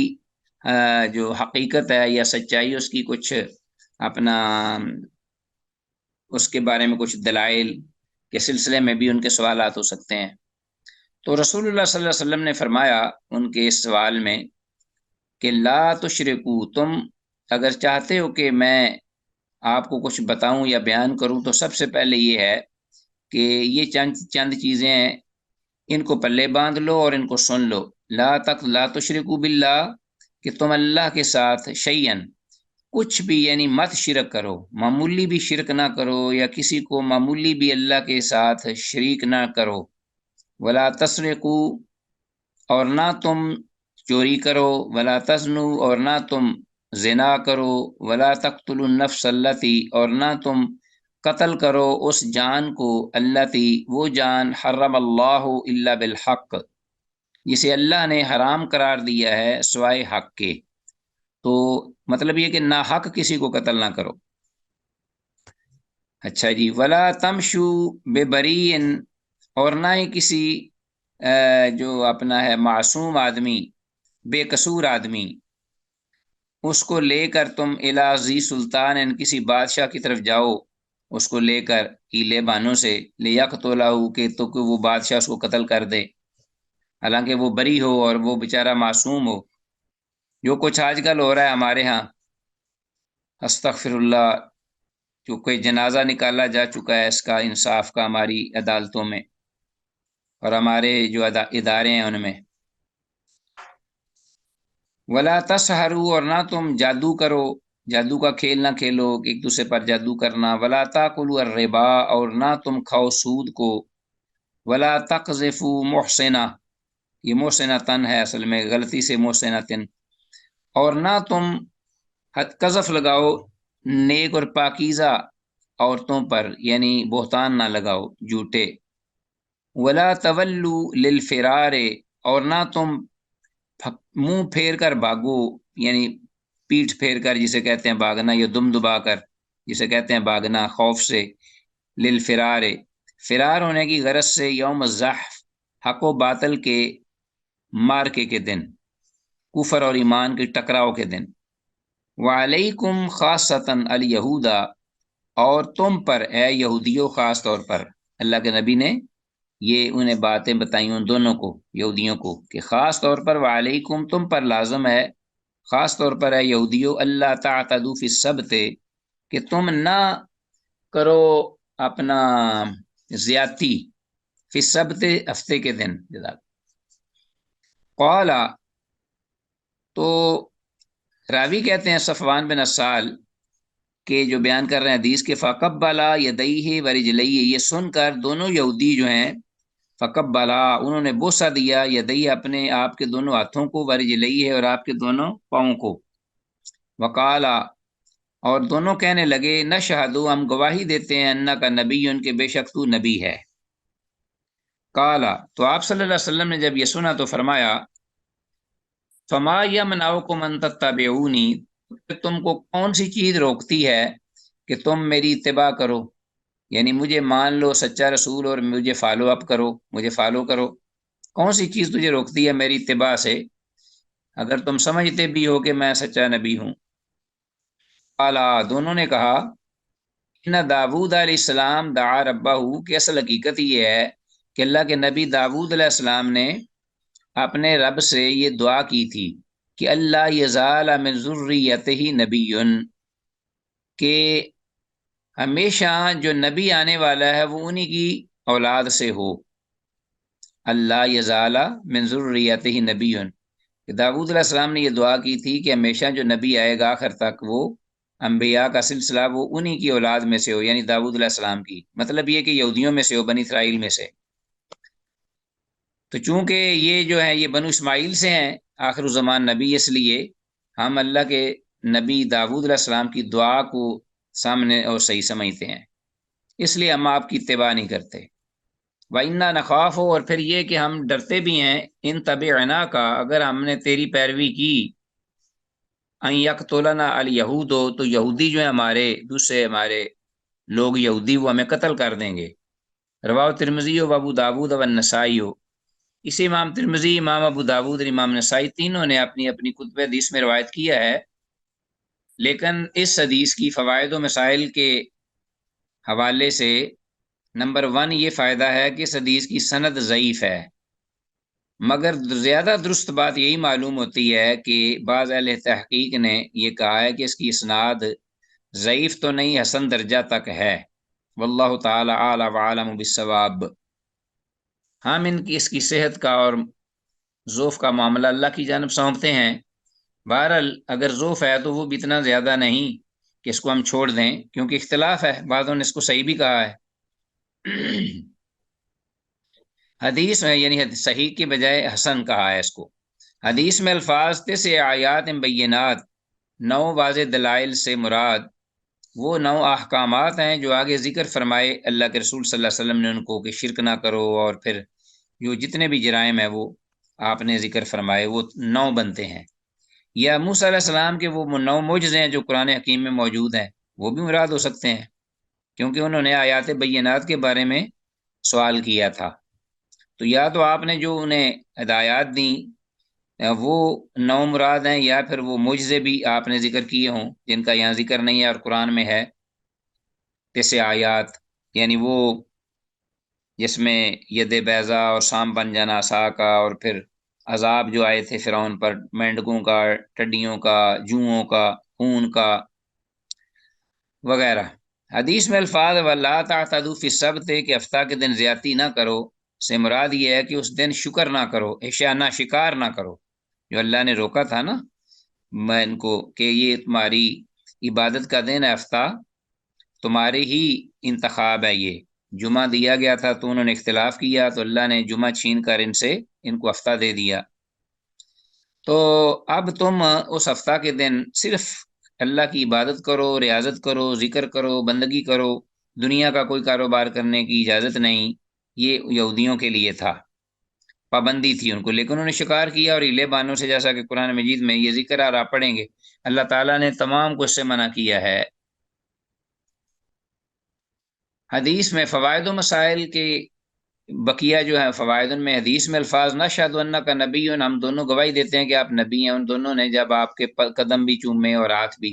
A: جو حقیقت ہے یا سچائی اس کی کچھ اپنا اس کے بارے میں کچھ دلائل کے سلسلے میں بھی ان کے سوالات ہو سکتے ہیں۔ تو رسول اللہ صلی اللہ علیہ وسلم نے فرمایا ان کے اس سوال میں کہ لا تشرکو، تم اگر چاہتے ہو کہ میں آپ کو کچھ بتاؤں یا بیان کروں تو سب سے پہلے یہ ہے کہ یہ چند چیزیں ہیں، ان کو پلے باندھ لو اور ان کو سن لو۔ لا تشرکو باللہ، کہ تم اللہ کے ساتھ شیئن، کچھ بھی، یعنی مت شرک کرو، معمولی بھی شرک نہ کرو، یا کسی کو معمولی بھی اللہ کے ساتھ شریک نہ کرو۔ ولا تسرقو، اور نہ تم چوری کرو، ولا تزنو، اور نہ تم زنا کرو، ولا تقتلوا النفس التی، اور نہ تم قتل کرو اس جان کو، التی، وہ جان، حرم اللہ الا بالحق، جسے اللہ نے حرام قرار دیا ہے سوائے حق کے۔ تو مطلب یہ کہ ناحق کسی کو قتل نہ کرو۔ اچھا جی، ولا تمشو ببرین، اور نہ ہی کسی جو اپنا ہے معصوم آدمی، بے قصور آدمی، اس کو لے کر تم الی ذی سلطان، کسی بادشاہ کی طرف جاؤ اس کو لے کر ہیلے بانوں سے، لیقتلہ، کہ تو کہ وہ بادشاہ اس کو قتل کر دے، حالانکہ وہ بری ہو اور وہ بیچارہ معصوم ہو، جو کچھ آج کل ہو رہا ہے ہمارے ہاں، استغفر اللہ، چونکہ جنازہ نکالا جا چکا ہے اس کا انصاف کا ہماری عدالتوں میں اور ہمارے جو ادارے ہیں ان میں۔ ولا تسحروا، اور نہ تم جادو کرو، جادو کا کھیل نہ کھیلو، ایک دوسرے پر جادو کرنا۔ ولا تاکلوا الربا، اور نہ تم کھاؤ سود کو۔ ولا تقذفوا محسنا، یہ محسنہ تن ہے اصل میں، غلطی سے محسنہ تن۔ اور نہ تم قذف لگاؤ نیک اور پاکیزہ عورتوں پر، یعنی بہتان نہ لگاؤ جھوٹے۔ ولا تولوا للفرار، اور نہ تم منہ پھیر کر بھاگو، یعنی پیٹھ پھیر کر جسے کہتے ہیں بھاگنا، یا دم دبا کر جسے کہتے ہیں بھاگنا خوف سے۔ للفرار، فرار ہونے کی غرض سے، یوم الزحف، حق و باطل کے مارکے کے دن، کفر اور ایمان کے ٹکراؤ کے دن۔ وعلیکم خاصتاً الیہودا، اور تم پر اے یہودیوں خاص طور پر، اللہ کے نبی نے یہ انہیں باتیں بتائیں ان دونوں کو، یہودیوں کو، کہ خاص طور پر وعلیکم، تم پر لازم ہے، خاص طور پر ہے یہودیوں، اللہ تعتدوا فی السبت، کہ تم نہ کرو اپنا زیادتی فی السبت، ہفتے کے دن۔ قال، تو راوی کہتے ہیں صفوان بن اسال کہ جو بیان کر رہے ہیں حدیث کے، فقبلا یدیہ ورجلیہ، یہ سن کر دونوں یہودی جو ہیں، فقبلا، انہوں نے بوسہ دیا، یدیہ، اپنے آپ کے دونوں ہاتھوں کو، ورجلیہ، اور آپ کے دونوں پاؤں کو۔ وقالا، اور دونوں کہنے لگے، نشہدو، ہم گواہی دیتے ہیں، انک نبی، ان کے بے شک تو نبی ہے۔ قالا، تو آپ صلی اللہ علیہ وسلم نے جب یہ سنا تو فرمایا، فما یمنعکم ان تتبعونی، تم کو کون سی چیز روکتی ہے کہ تم میری اتباع کرو، یعنی مجھے مان لو سچا رسول اور مجھے فالو اپ کرو، مجھے فالو کرو۔ کون سی چیز تجھے روکتی ہے میری اتباع سے، اگر تم سمجھتے بھی ہو کہ میں سچا نبی ہوں؟ قالا، دونوں نے کہا، ان داود علیہ السلام دعا ربہ، کہ اصل حقیقت یہ ہے کہ اللہ کے نبی داود علیہ السلام نے اپنے رب سے یہ دعا کی تھی کہ اللہ یزال من ذریتہ نبی، کہ ہمیشہ جو نبی آنے والا ہے وہ انہی کی اولاد سے ہو۔ اللہ یزال من ذریتہ نبی، کہ داود علیہ السلام نے یہ دعا کی تھی کہ ہمیشہ جو نبی آئے گا آخر تک، وہ انبیاء کا سلسلہ وہ انہی کی اولاد میں سے ہو، یعنی داود علیہ السلام کی، مطلب یہ کہ یہودیوں میں سے ہو، بنی اسرائیل میں سے۔ تو چونکہ یہ جو ہے یہ بنو اسماعیل سے ہیں آخر الزمان نبی، اس لیے ہم اللہ کے نبی داود علیہ السلام کی دعا کو سامنے اور صحیح سمجھتے ہیں، اس لیے ہم آپ کی اتباع نہیں کرتے۔ وَإِنَّا نَخَافُ، اور پھر یہ کہ ہم ڈرتے بھی ہیں، ان تبعنا کا، اگر ہم نے تیری پیروی کی، ان یقتلنا الیہود، تو یہودی جو ہیں ہمارے دوسرے ہمارے لوگ یہودی، وہ ہمیں قتل کر دیں گے۔ رواہ ترمذی و ابو داود و النسائی، اسی امام ترمذی، امام ابو داود اور امام نسائی تینوں نے اپنی اپنی کتب حدیث میں روایت کیا ہے، لیکن اس حدیث کی فوائد و مسائل کے حوالے سے نمبر 1 یہ فائدہ ہے کہ اس حدیث کی سند ضعیف ہے، مگر زیادہ درست بات یہی معلوم ہوتی ہے کہ بعض اہل تحقیق نے یہ کہا ہے کہ اس کی اسناد ضعیف تو نہیں، حسن درجہ تک ہے۔ واللہ تعالی اعلی وعالم بالصواب۔ ہم اس کی صحت کا اور ضعف کا معاملہ اللہ کی جانب سونپتے ہیں۔ بہرحال اگر ضعف ہے تو وہ بھی اتنا زیادہ نہیں کہ اس کو ہم چھوڑ دیں، کیونکہ اختلاف ہے، بعضوں نے اس کو صحیح بھی کہا ہے۔ حدیث میں یعنی صحیح کے بجائے حسن کہا ہے اس کو۔ حدیث میں الفاظ سے آیات بینات، 9 واضح دلائل سے مراد وہ 9 احکامات ہیں جو آگے ذکر فرمائے اللہ کے رسول صلی اللہ علیہ وسلم نے ان کو، کہ شرک نہ کرو، اور پھر جو جتنے بھی جرائم ہیں وہ آپ نے ذکر فرمائے، وہ 9 بنتے ہیں۔ یا موسیٰ علیہ السلام کے وہ 9 معجزے ہیں جو قرآن حکیم میں موجود ہیں، وہ بھی مراد ہو سکتے ہیں، کیونکہ انہوں نے آیات بینات کے بارے میں سوال کیا تھا۔ تو یا تو آپ نے جو انہیں ہدایات دیں وہ 9 مراد ہیں، یا پھر وہ معجزے بھی آپ نے ذکر کیے ہوں جن کا یہاں ذکر نہیں ہے اور قرآن میں ہے، جیسے آیات، یعنی وہ جس میں ید بیضا اور سام بن جانا عصا کا، اور پھر عذاب جو آئے تھے فرعون پر، مینڈکوں کا، ٹڈیوں کا، جوؤں کا، خون کا وغیرہ۔ حدیث میں الفاظ وَلَا تَعْتَدُوا فِي السَّبْتِ کہ ہفتہ کے دن زیادتی نہ کرو سے مراد یہ ہے کہ اس دن شکر نہ کرو، نہ شکار نہ کرو، جو اللہ نے روکا تھا نا میں ان کو کہ یہ تمہاری عبادت کا دن ہے، ہفتہ تمہارے ہی انتخاب ہے، یہ جمعہ دیا گیا تھا تو انہوں نے اختلاف کیا تو اللہ نے جمعہ چھین کر ان کو ہفتہ دے دیا، تو اب تم اس ہفتہ کے دن صرف اللہ کی عبادت کرو، ریاضت کرو، ذکر کرو، بندگی کرو، دنیا کا کوئی کاروبار کرنے کی اجازت نہیں۔ یہ یہودیوں کے لیے تھا، پابندی تھی ان کو، لیکن انہوں نے شکار کیا اور ہیلے بانوں سے، جیسا کہ قرآن مجید میں یہ ذکر آ رہا پڑھیں گے، اللہ تعالیٰ نے تمام کو اس سے منع کیا ہے۔ حدیث میں فوائد و مسائل کے بقیہ جو ہے فوائد میں حدیث میں الفاظ نشہد انک نبی، ہم دونوں گواہی دیتے ہیں کہ آپ نبی ہیں، ان دونوں نے جب آپ کے قدم بھی چومے اور ہاتھ بھی،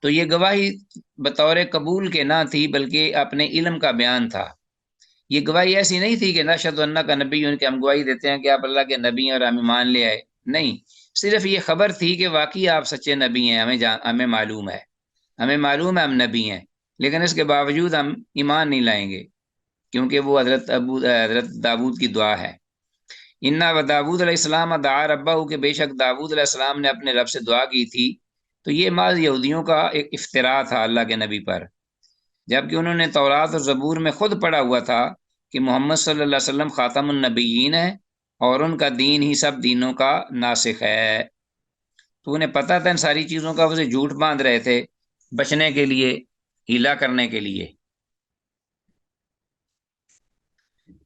A: تو یہ گواہی بطور قبول کے نہ تھی بلکہ اپنے علم کا بیان تھا۔ یہ گواہی ایسی نہیں تھی کہ نشہد انک نبی کہ ہم گواہی دیتے ہیں کہ آپ اللہ کے نبی ہیں اور ہم ایمان لے آئے، نہیں، صرف یہ خبر تھی کہ واقعی آپ سچے نبی ہیں، ہمیں معلوم ہے، ہم نبی ہیں، لیکن اس کے باوجود ہم ایمان نہیں لائیں گے کیونکہ وہ حضرت داود کی دعا ہے۔ انا و داود علیہ السلام دعا ربہ، کہ بے شک داود علیہ السلام نے اپنے رب سے دعا کی تھی، تو یہ بعض یہودیوں کا ایک افطرا تھا اللہ کے نبی پر، جبکہ انہوں نے تورات اور زبور میں خود پڑھا ہوا تھا کہ محمد صلی اللہ علیہ وسلم خاتم النبیین ہے اور ان کا دین ہی سب دینوں کا ناسخ ہے، تو انہیں پتہ تھا ان ساری چیزوں کا، اسے جھوٹ باندھ رہے تھے بچنے کے لیے، ہیلا کرنے کے لیے،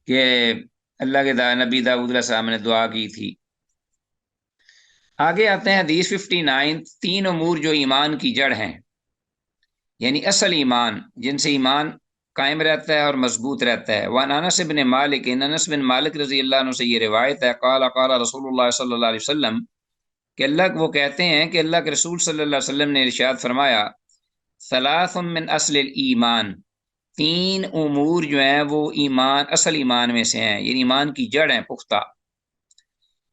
A: کہ اللہ کے نبی داؤد علیہ السلام نے دعا کی تھی۔ آگے آتے ہیں حدیث 59، تین امور جو ایمان کی جڑ ہیں، یعنی اصل ایمان، جن سے ایمان قائم رہتا ہے اور مضبوط رہتا ہے۔ وان انس بن مالک، انس بن مالک رضی اللہ عنہ سے یہ روایت ہے، قال قال رسول اللہ صلی اللہ علیہ وسلم، کہ وہ کہتے ہیں کہ اللہ کے رسول صلی اللہ علیہ وسلم نے ارشاد فرمایا، ثلاث من اصل الایمان، تین امور جو ہیں وہ ایمان، اصل ایمان میں سے ہیں، یعنی ایمان کی جڑ ہیں پختہ۔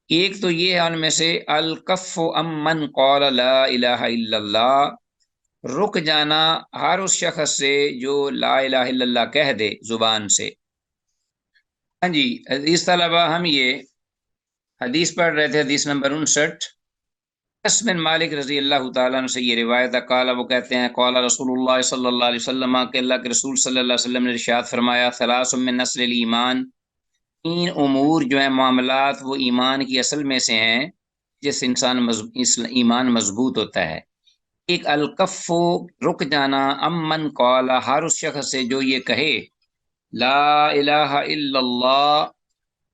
A: ایک تو یہ ہے ان میں سے الکف امن قال لا الہ الا اللہ، رک جانا ہر اس شخص سے جو لا الہ الا اللہ کہہ دے زبان سے۔ ہاں جی، حدیث طلبہ ہم یہ حدیث پڑھ رہے تھے، حدیث نمبر 59، انس بن مالک رضی اللہ تعالیٰ عنہ سے یہ روایت ہے، قال وہ کہتے ہیں، قال رسول اللہ صلی اللہ علیہ وسلم، کہ اللہ کے رسول صلی اللہ علیہ وسلم نے ارشاد فرمایا، ثلاث من نسل الایمان، تین امور جو ہیں معاملات وہ ایمان کی اصل میں سے ہیں جس انسان ایمان مضبوط ہوتا ہے۔ ایک الکف، رک جانا، امن قال، ہر اس شخص سے جو یہ کہے لا الہ الا اللہ،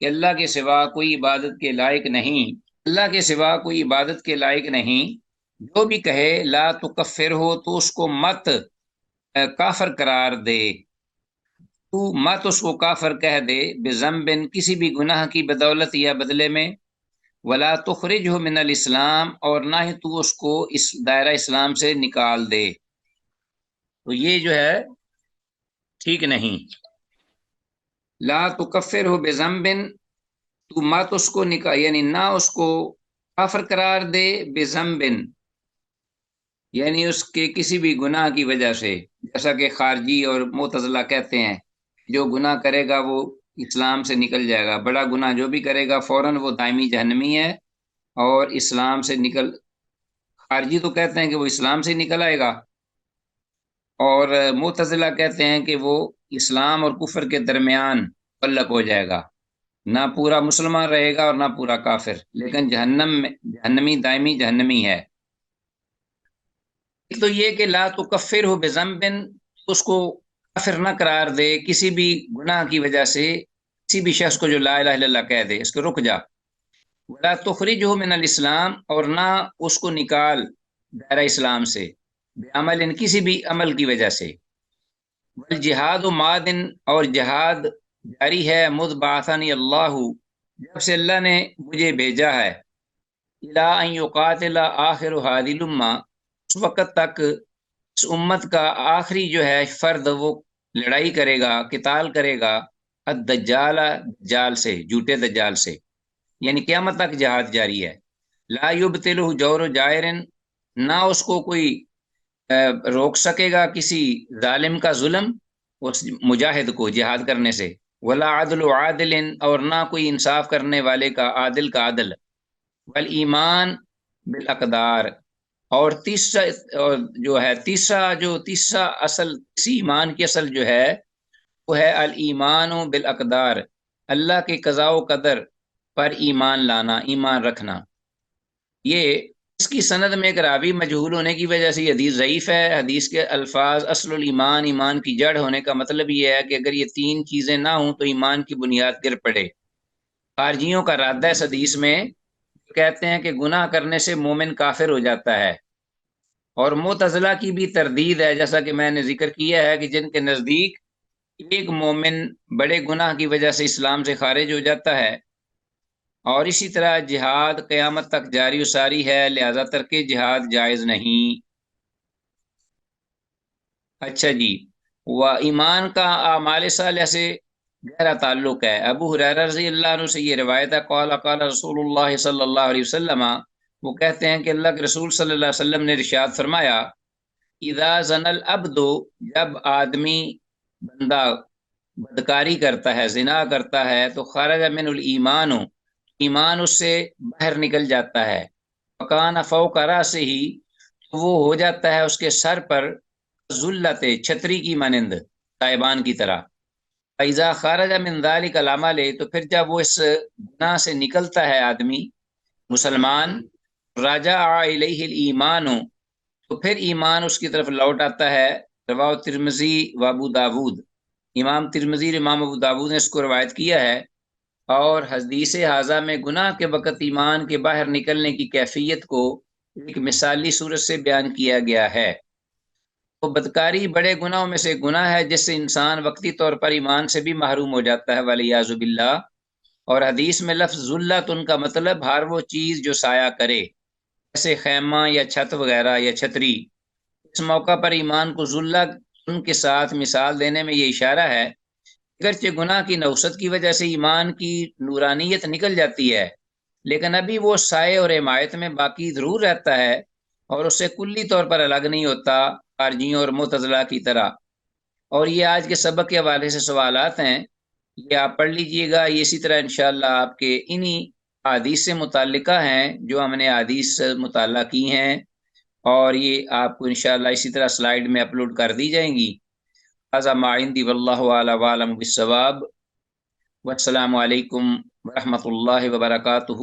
A: کہ اللہ کے سوا کوئی عبادت کے لائق نہیں، اللہ کے سوا کوئی عبادت کے لائق نہیں، جو بھی کہے لا تکفر ہو، تو اس کو مت کافر قرار دے، تو مت اس کو کافر کہہ دے، بذنب، کسی بھی گناہ کی بدولت یا بدلے میں، ولا تخرجہ من الاسلام، اور نہ ہی تو اس کو اس دائرہ اسلام سے نکال دے، تو یہ جو ہے ٹھیک نہیں۔ لا تکفرہ بذنب، تو مت اس کو یعنی نہ اس کو کافر قرار دے، بذنب یعنی اس کے کسی بھی گناہ کی وجہ سے، جیسا کہ خارجی اور معتزلہ کہتے ہیں جو گناہ کرے گا وہ اسلام سے نکل جائے گا، بڑا گناہ جو بھی کرے گا فوراً وہ دائمی جہنمی ہے اور اسلام سے نکل، خارجی تو کہتے ہیں کہ وہ اسلام سے نکل آئے گا، اور معتزلہ کہتے ہیں کہ وہ اسلام اور کفر کے درمیان متعلق ہو جائے گا، نہ پورا مسلمان رہے گا اور نہ پورا کافر، لیکن جہنم میں جہنمی، دائمی جہنمی ہے۔ ایک تو یہ کہ لا تکفر ہو بذنب، اس کو کافر نہ قرار دے کسی بھی گناہ کی وجہ سے، کسی بھی شخص کو جو لا الہ الا اللہ کہہ دے، اس کو رک جا، ولا تخرجہ من الاسلام، اور نہ اس کو نکال دائرہ اسلام سے، بعمل، ان کسی بھی عمل کی وجہ سے، والجہاد مادن، اور جہاد جاری ہے، مذ بعثنی اللہ، جب سے اللہ نے مجھے بھیجا ہے، الی ان یقاتل آخر هذه الامہ، اس وقت تک اس امت کا آخری جو ہے فرد وہ لڑائی کرے گا، قتال کرے گا، الدجال، دجال سے، جھوٹے دجال سے، یعنی قیامت تک جہاد جاری ہے۔ لا یبطلہ جور و جائر، نہ اس کو کوئی روک سکے گا کسی ظالم کا ظلم اس مجاہد کو جہاد کرنے سے، ولا عدل عادل، اور نہ کوئی انصاف کرنے والے کا عادل کا عدل، بل ایمان بالاقدار، اور تیسرا جو ہے تیسرا اصل اسی ایمان کی اصل جو ہے وہ ہے الایمان بالاقدار، اللہ کے قضاء و قدر پر ایمان لانا، ایمان رکھنا۔ یہ اس کی سند میں ایک راوی مجہول ہونے کی وجہ سے یہ حدیث ضعیف ہے۔ حدیث کے الفاظ اصل الایمان، ایمان کی جڑ ہونے کا مطلب یہ ہے کہ اگر یہ تین چیزیں نہ ہوں تو ایمان کی بنیاد گر پڑے۔ خارجیوں کا رد ہے اس حدیث میں، کہتے ہیں کہ گناہ کرنے سے مومن کافر ہو جاتا ہے، اور معتزلہ کی بھی تردید ہے، جیسا کہ میں نے ذکر کیا ہے کہ جن کے نزدیک ایک مومن بڑے گناہ کی وجہ سے اسلام سے خارج ہو جاتا ہے، اور اسی طرح جہاد قیامت تک جاری و ساری ہے، لہذا ترک جہاد جائز نہیں۔ اچھا جی، وہ ایمان کا اعمال صالحہ سے گہرا تعلق ہے۔ ابو ہریرہ رضی اللہ عنہ سے یہ روایت ہے، قال قال رسول اللہ صلی اللہ علیہ وسلم، وہ کہتے ہیں کہ اللہ کے رسول صلی اللہ علیہ وسلم نے ارشاد فرمایا، اذا زن العبد، جب آدمی بندہ بدکاری کرتا ہے، زنا کرتا ہے، تو خرج من الایمان، ایمان اس سے باہر نکل جاتا ہے، وکان فوق راسہ، تو وہ ہو جاتا ہے اس کے سر پر ذلت، چھتری کی مانند، تائبان کی طرح۔ فاذا خرج من ذلک العمل، تو پھر جب وہ اس گناہ سے نکلتا ہے آدمی مسلمان، رجع الیہ الایمان، تو پھر ایمان اس کی طرف لوٹ آتا ہے۔ رواه ترمذی و ابو داود، امام ترمذی اور امام ابو داود نے اس کو روایت کیا ہے، اور حدیث ھذا میں گناہ کے وقت ایمان کے باہر نکلنے کی کیفیت کو ایک مثالی صورت سے بیان کیا گیا ہے۔ تو بدکاری بڑے گناہوں میں سے گناہ ہے جس سے انسان وقتی طور پر ایمان سے بھی محروم ہو جاتا ہے، والعیاذ باللہ۔ اور حدیث میں لفظ ذلت ان کا مطلب ہر وہ چیز جو سایہ کرے، جیسے خیمہ یا چھت وغیرہ یا چھتری۔ اس موقع پر ایمان کو ذلت ان کے ساتھ مثال دینے میں یہ اشارہ ہے، اگرچہ گناہ کی نوسط کی وجہ سے ایمان کی نورانیت نکل جاتی ہے، لیکن ابھی وہ سائے اور حمایت میں باقی ضرور رہتا ہے، اور اس سے کلی طور پر الگ نہیں ہوتا خارجیوں اور معتزلہ کی طرح۔ اور یہ آج کے سبق کے حوالے سے سوالات ہیں، یہ آپ پڑھ لیجئے گا، یہ اسی طرح انشاءاللہ آپ کے انہی حدیث سے متعلقہ ہیں جو ہم نے حدیث سے مطالعہ کی ہیں، اور یہ آپ کو انشاءاللہ اسی طرح سلائیڈ میں اپلوڈ کر دی جائیں گی۔ هذا ما عندي والله اعلم وعلم بالصواب، والسلام علیکم ورحمۃ اللہ وبرکاتہ۔